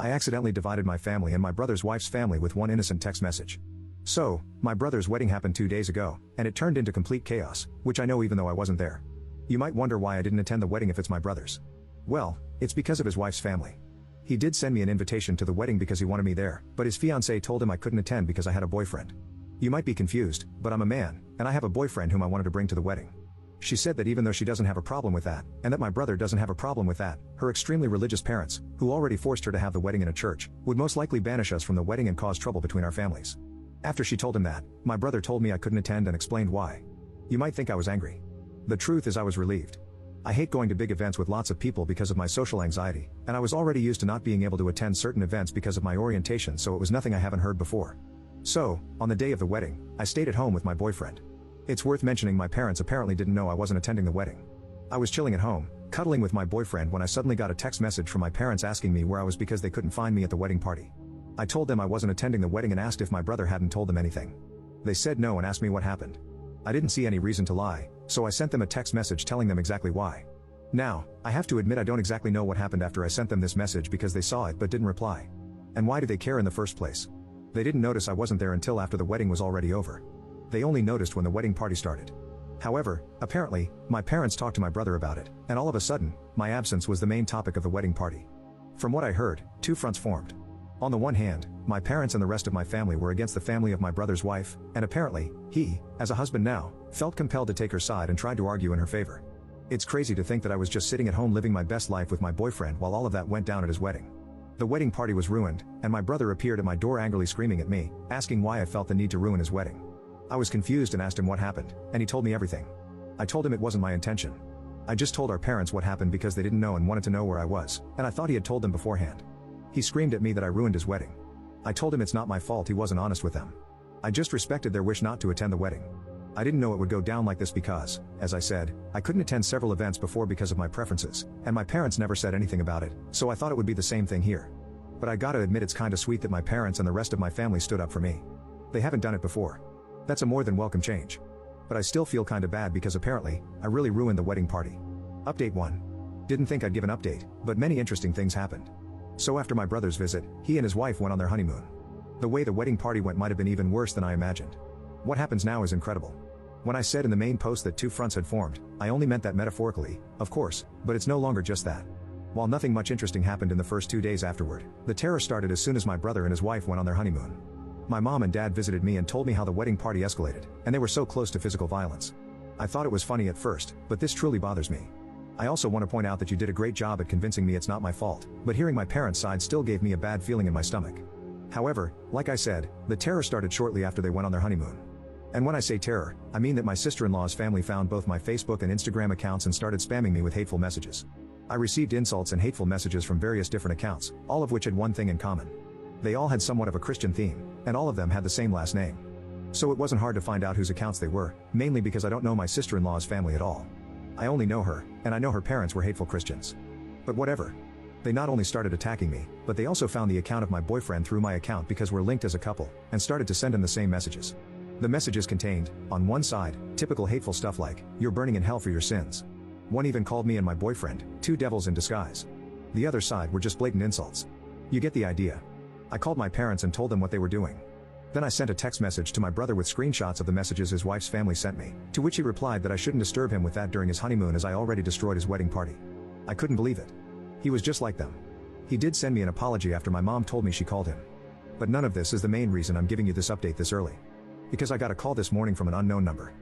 I accidentally divided my family and my brother's wife's family with one innocent text message. So, my brother's wedding happened 2 days ago, and it turned into complete chaos, which I know even though I wasn't there. You might wonder why I didn't attend the wedding if it's my brother's. Well, it's because of his wife's family. He did send me an invitation to the wedding because he wanted me there, but his fiancée told him I couldn't attend because I had a boyfriend. You might be confused, but I'm a man, and I have a boyfriend whom I wanted to bring to the wedding. She said that even though she doesn't have a problem with that, and that my brother doesn't have a problem with that, her extremely religious parents, who already forced her to have the wedding in a church, would most likely banish us from the wedding and cause trouble between our families. After she told him that, my brother told me I couldn't attend and explained why. You might think I was angry. The truth is I was relieved. I hate going to big events with lots of people because of my social anxiety, and I was already used to not being able to attend certain events because of my orientation, so it was nothing I haven't heard before. So, on the day of the wedding, I stayed at home with my boyfriend. It's worth mentioning my parents apparently didn't know I wasn't attending the wedding. I was chilling at home, cuddling with my boyfriend when I suddenly got a text message from my parents asking me where I was because they couldn't find me at the wedding party. I told them I wasn't attending the wedding and asked if my brother hadn't told them anything. They said no and asked me what happened. I didn't see any reason to lie, so I sent them a text message telling them exactly why. Now, I have to admit I don't exactly know what happened after I sent them this message because they saw it but didn't reply. And why do they care in the first place? They didn't notice I wasn't there until after the wedding was already over. They only noticed when the wedding party started. However, apparently, my parents talked to my brother about it, and all of a sudden, my absence was the main topic of the wedding party. From what I heard, two fronts formed. On the one hand, my parents and the rest of my family were against the family of my brother's wife, and apparently, he, as a husband now, felt compelled to take her side and tried to argue in her favor. It's crazy to think that I was just sitting at home living my best life with my boyfriend while all of that went down at his wedding. The wedding party was ruined, and my brother appeared at my door angrily screaming at me, asking why I felt the need to ruin his wedding. I was confused and asked him what happened, and he told me everything. I told him it wasn't my intention. I just told our parents what happened because they didn't know and wanted to know where I was, and I thought he had told them beforehand. He screamed at me that I ruined his wedding. I told him it's not my fault he wasn't honest with them. I just respected their wish not to attend the wedding. I didn't know it would go down like this because, as I said, I couldn't attend several events before because of my preferences, and my parents never said anything about it, so I thought it would be the same thing here. But I gotta admit it's kinda sweet that my parents and the rest of my family stood up for me. They haven't done it before. That's a more than welcome change. But I still feel kinda bad because apparently, I really ruined the wedding party. Update 1. Didn't think I'd give an update, but many interesting things happened. So after my brother's visit, he and his wife went on their honeymoon. The way the wedding party went might have been even worse than I imagined. What happens now is incredible. When I said in the main post that two fronts had formed, I only meant that metaphorically, of course, but it's no longer just that. While nothing much interesting happened in the first 2 days afterward, the terror started as soon as my brother and his wife went on their honeymoon. My mom and dad visited me and told me how the wedding party escalated, and they were so close to physical violence. I thought it was funny at first, but this truly bothers me. I also want to point out that you did a great job at convincing me it's not my fault, but hearing my parents' side still gave me a bad feeling in my stomach. However, like I said, the terror started shortly after they went on their honeymoon. And when I say terror, I mean that my sister-in-law's family found both my Facebook and Instagram accounts and started spamming me with hateful messages. I received insults and hateful messages from various different accounts, all of which had one thing in common. They all had somewhat of a Christian theme, and all of them had the same last name. So it wasn't hard to find out whose accounts they were, mainly because I don't know my sister-in-law's family at all. I only know her, and I know her parents were hateful Christians. But whatever. They not only started attacking me, but they also found the account of my boyfriend through my account because we're linked as a couple, and started to send him the same messages. The messages contained, on one side, typical hateful stuff like, "You're burning in hell for your sins." One even called me and my boyfriend, two devils in disguise. The other side were just blatant insults. You get the idea. I called my parents and told them what they were doing. Then I sent a text message to my brother with screenshots of the messages his wife's family sent me, to which he replied that I shouldn't disturb him with that during his honeymoon as I already destroyed his wedding party. I couldn't believe it. He was just like them. He did send me an apology after my mom told me she called him. But none of this is the main reason I'm giving you this update this early. Because I got a call this morning from an unknown number.